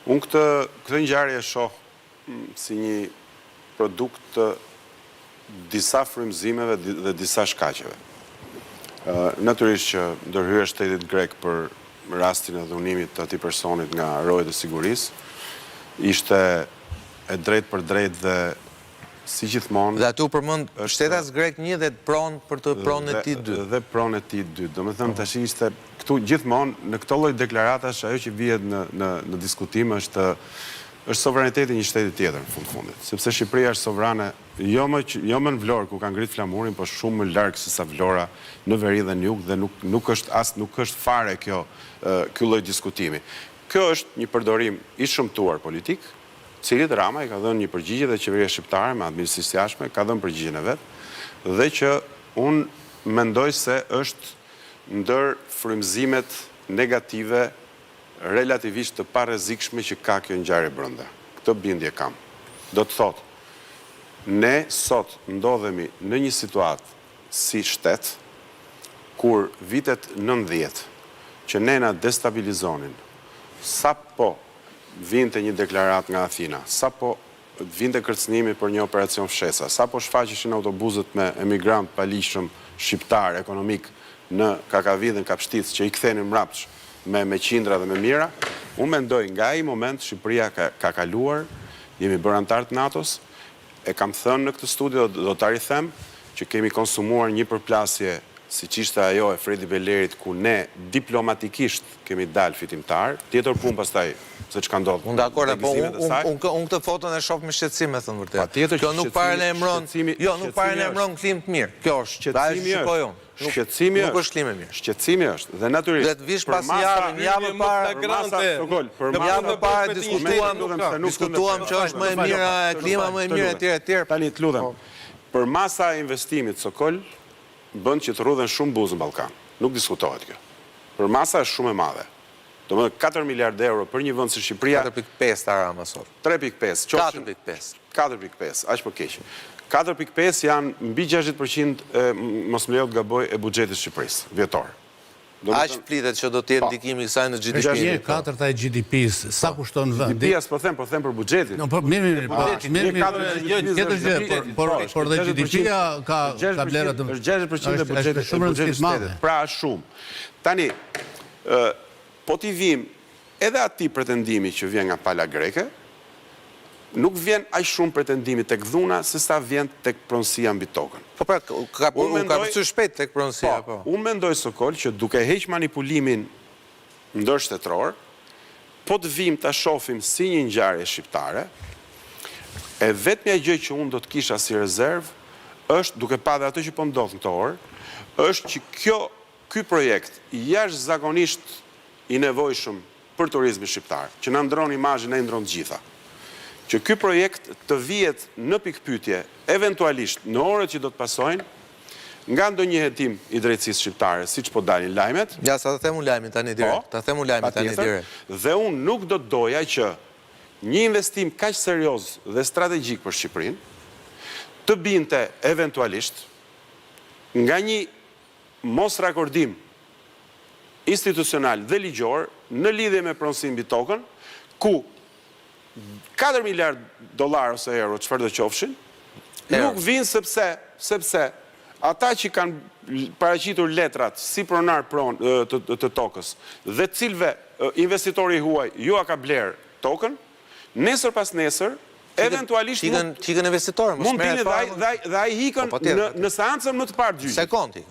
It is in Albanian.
Unë këtë ngjarje shoh si një produkt të disa frymëzimeve dhe disa shkaqeve. Natyrisht që ndërhyrja e shtetit grek për rastin e dhunimit të atij personit nga rojet e sigurisë ishte e drejtë për drejtë dhe si gjithmonë. Dhe atu përmend shtetas grek 1 dhe pronë për të pronën e tij 2. Dhe pronë e tij 2. Domethënë tash ishte këtu gjithmonë në këto lloj deklaratash ajo që vihet në diskutim është sovraniteti i një shteti tjetër në fundit. Sepse Shqipëria është sovrane jo më në Vlorë ku ka ngrit flamurin, por shumë më larg se sa Vlora në veri dhe në jug dhe nuk është fare ky lloj diskutimi. Kjo është një përdorim i shëmtuar politik, cilit Rama i ka dhënë një përgjigje dhe qeveria shqiptare me administrisë jashtme ka dhënë përgjigjen e vet, dhe që unë mendoj se është ndër frymëzimet negative relativisht të parrezikshme që ka kjo ngjarje brenda. Këtë bindje kam. Do të thotë, ne sot ndodhemi në një situatë si shtet kur vitet 90 që ne na destabilizonin, sapo vinte një deklarat nga Athina, sapo vinte kërcënimi për një operacion fshesa, sapo shfaqeshin autobuzët me emigrant paligjshëm shqiptar ekonomik në Kakavidh dhe Kapshtic që i kthenin mbrapsht me qindra dhe me mira, unë mendoj nga ai moment Shqipëria ka kaluar, jemi bërë antar të NATO-s, e kam thënë në këtë studio, do ta rikthem, që kemi konsumuar një përplasje siç ishte ajo e Fredi Belerit, ku ne diplomatikisht kemi dalë fitimtar, tjetër punë pastaj se çka ndodh. Unë dakord, po unë këtë foton e shoh me shqetësim, me thënë vërtet. Kjo nuk paralemron, nuk paralemron kthim të mirë. Kjo është shqetësimi. Shqetësimi nuk është klim e mirë. Shqetësimi është dhe natyrisht. Dhe të vish pas javë parë diskutuam që është më e mira klima, më e mirë etj. Tani të lutem. Për masa e investimit Sokol bën që të rrudhen shumë buzë në Ballkan. Nuk diskutohet kjo. Për masa është shumë e madhe. Domethënë 4 miliardë euro për një vend si Shqipëria. 4.5 Rama sot. 3.5. 4.5. Aq po keq. 4.5 janë mbi 60% mos më lejo të gaboj e buxhetit të Shqipërisë vjetor. Aq flitet që do të jetë ndikimi i saj në GDP. Është 1/4 e GDP-s. Sa kushton vendi? GDP-s po them për buxhetin. Po mirë, por dhe GDP-ja ka vlera të është 60% e buxhetit shtetit. Pra është shumë. Tani po t'i vim edhe atij pretendimi që vjen nga pala greke, nuk vjen aq shumë pretendimi tek dhuna se sa vjen tek pronësia mbi tokën. Po pra, ka përcyer shpejt tek pronësia, po. Unë mendoj Sokol që duke heq manipulimin ndërshtetror, po të vim ta shohim si një ngjarje shqiptare, e vetmja gjë që unë do të kisha si rezervë është, duke parë ato që po ndodh në këto orë, është që ky projekt jashtëzakonisht i nevojshëm për turizmin shqiptar, që na ndron imazhin e ndron të gjitha. Që ky projekt të vihet në pikpyetje eventualisht në orët që do të pasojnë nga ndonjë hetim i drejtësisë shqiptare, siç po dalin lajmet. Ja, sa ta them lajmin tani direkt. Ta them lajmin tani direkt. Dhe unë nuk do të doja që një investim kaq serioz dhe strategjik për Shqipërinë të binte eventualisht nga një mos rakordim institucional dhe ligjor në lidhje me pronësinë mbi tokën, ku 4 miliard dollar ose euro, çfarë do qofshin, nuk vinë sepse ata që kanë paraqitur letrat si pronar të tokës dhe cilve investitori huaj ju a ka bler tokën, nesër pas nesër, eventualisht çikën investitorë, mund dini dhe ai hikën në seancën më të parë gjyqi. Sekond ikën.